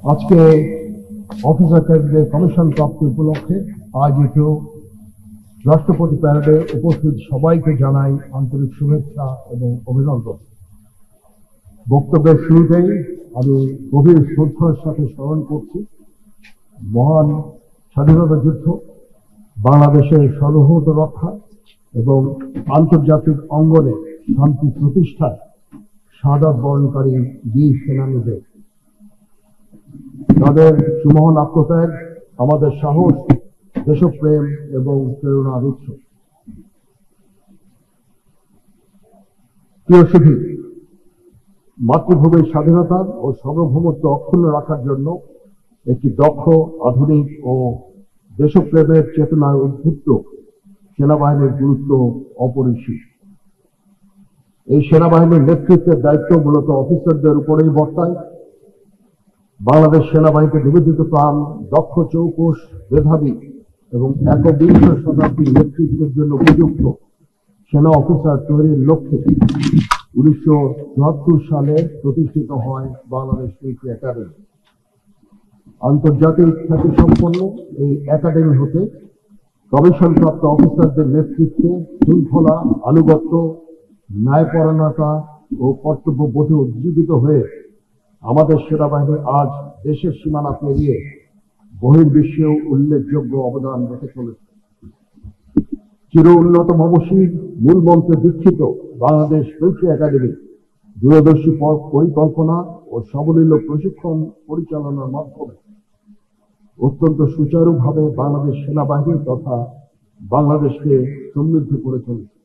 আজকে officer ক্যাডেটদের commission প্রাপ্তি উপলক্ষে আয়োজিত রাষ্ট্রপতি প্যারেডে উপস্থিত সবাইকে জানাই আন্তরিক শুভেচ্ছা এবং অভিনন্দন। বক্তব্যের শুরুতেই আমি গভীর শ্রদ্ধার সাথে স্মরণ করছি মহান স্বাধীনতা যুদ্ধ, বাংলাদেশের সার্বভৌমত্ব রক্ষা এবং আন্তর্জাতিক অঙ্গনে শান্তি প্রতিষ্ঠায় শাহাদাত বরণকারী বীর সেনানীদের। তাদের সুমহান আত্মত্যাগ আমাদের সাহস, দেশপ্রেম এবং প্রেরণার উৎস। প্রিয় সুধী, মাতৃভূমির স্বাধীনতা ও সার্বভৌমত্ব অক্ষুণ্ণ রাখার জন্য একটি দক্ষ, আধুনিক ও দেশপ্রেমের চেতনায় উদ্বুদ্ধ সেনাবাহিনীর গুরুত্ব অপরিসীম। এই সেনাবাহিনীর নেতৃত্বের দায়িত্ব মূলত অফিসারদের উপরেই বর্তায়। বাংলাদেশ সেনাবাহিনীতে নিবেদিত প্রাণ, দক্ষ, চৌকস, মেধাবী এবং একবিংশ শতাব্দীর নেতৃত্বের জন্য উপযুক্ত সেনা অফিসার তৈরির লক্ষ্যে 1974 সালে প্রতিষ্ঠিত হয় বাংলাদেশ মিলিটারি একাডেমি। আন্তর্জাতিক খ্যাতিসম্পন্ন এই একাডেমি হতে কমিশনপ্রাপ্ত অফিসারদের নেতৃত্বে শৃঙ্খলা, আনুগত্য, ন্যায়পরায়ণতা ও কর্তব্যবোধে উজ্জীবিত হয়ে আমাদের সেনাবাহিনী আজ দেশের সীমানা পেরিয়ে বহির্বিশ্বেও উল্লেখযোগ্য অবদান রেখে চলেছে। চির উন্নত মমশির মূল মন্ত্রে দীক্ষিত বাংলাদেশ মিলিটারি একাডেমি দূরদর্শী পরিকল্পনা ও সাবলীল প্রশিক্ষণ পরিচালনার মাধ্যমে অত্যন্ত সুচারুভাবে বাংলাদেশ সেনাবাহিনী তথা বাংলাদেশকে সমৃদ্ধ করে চলেছে।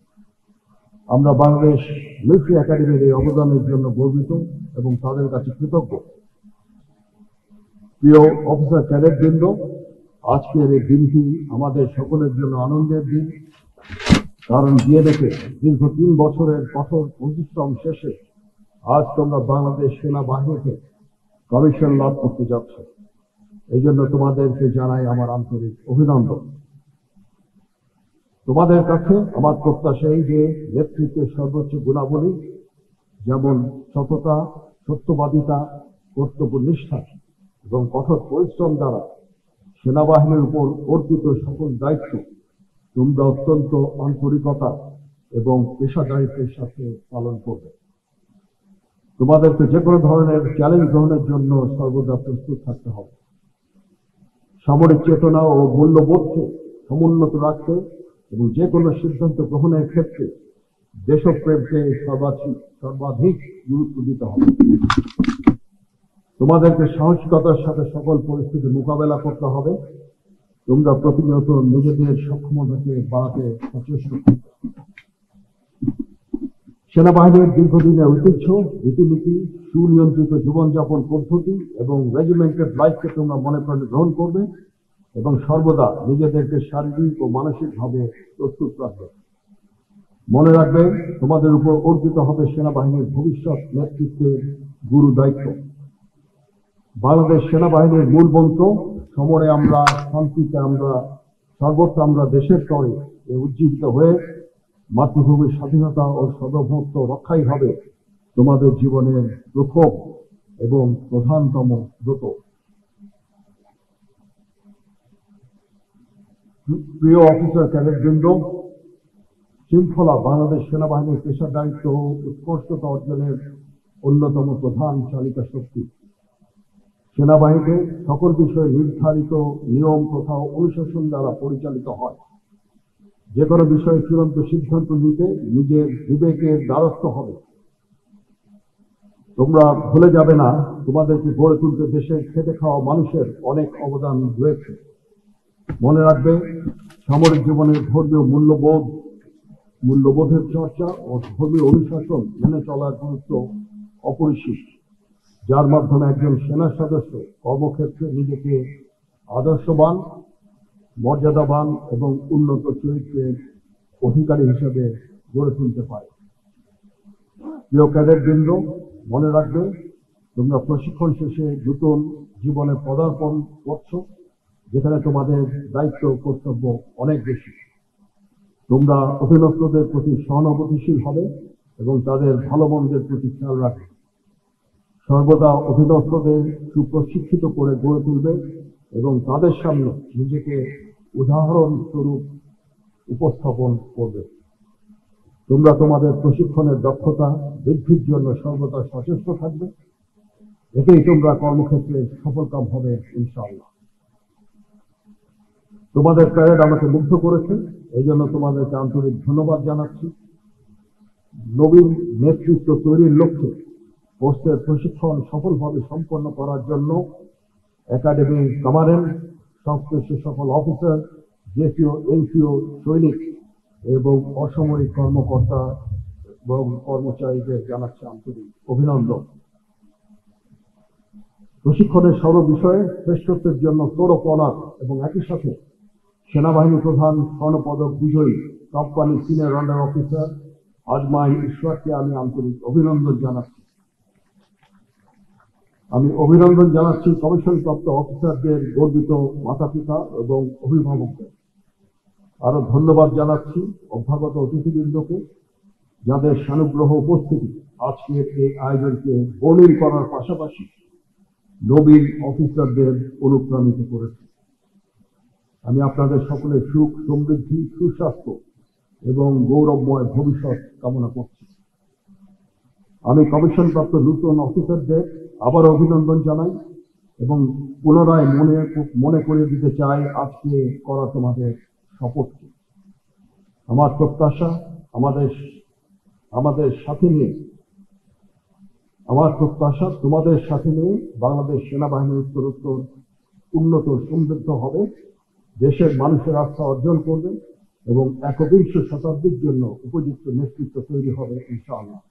আমরা বাংলাদেশ মিলিটারি একাডেমির এই অবদানের জন্য গর্বিত এবং তাদের কাছে কৃতজ্ঞ। প্রিয় অফিসার ক্যাডেটবৃন্দ, আজকের এই দিনটি আমাদের সকলের জন্য আনন্দের দিন, কারণ বিএনএফে দীর্ঘ 3 বছরের কঠোর পরিশ্রম শেষে আজ তোমরা বাংলাদেশ সেনাবাহিনীতে কমিশন লাভ করতে যাচ্ছ। এই জন্য তোমাদেরকে জানাই আমার আন্তরিক অভিনন্দন। তোমাদের কাছে আমার প্রত্যাশা এই যে নেতৃত্বের সর্বোচ্চ গুণাবলী যেমন সততা, সত্যবাদিতা, কর্তব্যনিষ্ঠা এবং কঠোর পরিশ্রম দ্বারা সেনাবাহিনীর উপর অর্পিত সকল দায়িত্ব তোমরা অত্যন্ত আন্তরিকতা এবং পেশাদারিত্বের সাথে পালন করবে। তোমাদেরকে যে কোনো ধরনের চ্যালেঞ্জ গ্রহণের জন্য সর্বদা প্রস্তুত থাকতে হবে। সামরিক চেতনা ও মূল্যবোধকে সমুন্নত রাখতে এবং যে কোনো সিদ্ধান্ত গ্রহণের ক্ষেত্রে দেশপ্রেমকে সর্বাধিক গুরুত্ব দিতে হবে। তোমাদেরকে সাহসিকতার সাথে সকল পরিস্থিতি মোকাবেলা করতে হবে। তোমরা প্রতিনিয়ত নিজেদের সক্ষমতাকে বাড়াতে সচেষ্ট থাকবে। সেনাবাহিনীর দীর্ঘদিনের ঐতিহ্য, রীতিনীতি, সুনিয়ন্ত্রিত জীবনযাপন পদ্ধতি এবং রেজিমেন্টের লাইফকে তোমরা মনে প্রাণে গ্রহণ করবে এবং সর্বদা নিজেদেরকে শারীরিক ও মানসিকভাবে প্রস্তুত রাখবে। মনে রাখবে, তোমাদের উপর অর্পিত হবে সেনাবাহিনীর ভবিষ্যৎ নেতৃত্বের গুরু দায়িত্ব। বাংলাদেশ সেনাবাহিনীর মূল মন্ত্র সমরে আমরা, শান্তিতে আমরা, সর্বত্র আমরা দেশের তরে উজ্জীবিত হয়ে মাতৃভূমির স্বাধীনতা ও সার্বভৌমত্ব রক্ষাই হবে তোমাদের জীবনের প্রথম এবং প্রধানতম ব্রত। প্রিয় অফিসার ক্যাডেটবৃন্দ, শৃঙ্খলা বাংলাদেশ সেনাবাহিনীর পেশাদারিত্ব ও উৎকর্ষতা অর্জনের অন্যতম প্রধান চালিকা শক্তি। সেনাবাহিনীতে সকল বিষয়ে নির্ধারিত নিয়ম, প্রথা ও অনুশাসন দ্বারা পরিচালিত হয়। যে কোনো বিষয়ে চূড়ান্ত সিদ্ধান্ত নিতে নিজের বিবেকের দ্বারস্থ হবে। তোমরা ভুলে যাবে না, তোমাদেরকে গড়ে তুলতে দেশের খেটে খাওয়া মানুষের অনেক অবদান রয়েছে। মনে রাখবে, সামরিক জীবনের ধর্মীয় মূল্যবোধের চর্চা ও ধর্মীয় অনুশাসন মেনে চলার গুরুত্ব অপরিসীম, যার মাধ্যমে একজন সেনা সদস্য কর্মক্ষেত্রে নিজেকে আদর্শবান, মর্যাদাবান এবং উন্নত চরিত্রের অধিকারী হিসেবে গড়ে তুলতে পারে। প্রিয় ক্যাডেটবৃন্দ, মনে রাখবে, তোমরা প্রশিক্ষণ শেষে নতুন জীবনে পদার্পণ করছো, যেখানে তোমাদের দায়িত্ব কর্তব্য অনেক বেশি। তোমরা অধীনস্থদের প্রতি সহানুভূতিশীল হবে এবং তাদের ভালো মন্দের প্রতি খেয়াল রাখবে। সর্বদা অধীনস্থদের সুপ্রশিক্ষিত করে গড়ে তুলবে এবং তাদের সামনে নিজেকে উদাহরণ স্বরূপ উপস্থাপন করবে। তোমরা তোমাদের প্রশিক্ষণের দক্ষতা বৃদ্ধির জন্য সর্বদা সচেষ্ট থাকবে। এতেই তোমরা কর্মক্ষেত্রে সফলকাম হবে ইনশাআল্লাহ। তোমাদের প্যারেড আমাকে মুগ্ধ করেছে, এই জন্য তোমাদেরকে আন্তরিক ধন্যবাদ জানাচ্ছি। নবীন নেতৃত্ব তৈরির লক্ষ্যে কোর্সের প্রশিক্ষণ সফলভাবে সম্পন্ন করার জন্য একাডেমি কমান্ড্যান্ট, সংশ্লিষ্ট সকল অফিসার, জেসিও, এনসিও, সৈনিক এবং অসামরিক কর্মকর্তা এবং কর্মচারীদের জানাচ্ছি আন্তরিক অভিনন্দন। প্রশিক্ষণের সর্ব বিষয়ে শ্রেষ্ঠত্বের জন্য তোরপ অনার এবং একই সাথে সেনাবাহিনী প্রধান স্বর্ণপদক বিজয়ী কোম্পানি সিনিয়র আন্ডার অফিসার আজমাইন ঈশ্বরকে আমি আন্তরিক অভিনন্দন জানাচ্ছি। আমি অভিনন্দন জানাচ্ছি কমিশনপ্রাপ্ত অফিসারদের গর্বিত মাতা পিতা এবং অভিভাবকদের। আরো ধন্যবাদ জানাচ্ছি অভ্যাগত অতিথিবৃন্দকে, যাদের সানুগ্রহ উপস্থিতি আজকের এই আয়োজনকে বর্ণিল করার পাশাপাশি নবীন অফিসারদের অনুপ্রাণিত করেছে। আমি আপনাদের সকলের সুখ, সমৃদ্ধি, সুস্বাস্থ্য এবং গৌরবময় ভবিষ্যৎ কামনা করছি। আমি কমিশনপ্রাপ্ত নতুন অফিসারদের আবার অভিনন্দন জানাই এবং পুনরায় মনে করিয়ে দিতে চাই আজকে করা তোমাদের শপথকে। আমার প্রত্যাশা তোমাদের সাথে নিয়ে বাংলাদেশ সেনাবাহিনী উত্তরোত্তর উন্নত সমৃদ্ধ হবে, দেশের মানুষের আস্থা অর্জন করবে এবং একবিংশ শতাব্দীর জন্য উপযুক্ত নেতৃত্ব তৈরি হবে ইনশাআল্লাহ।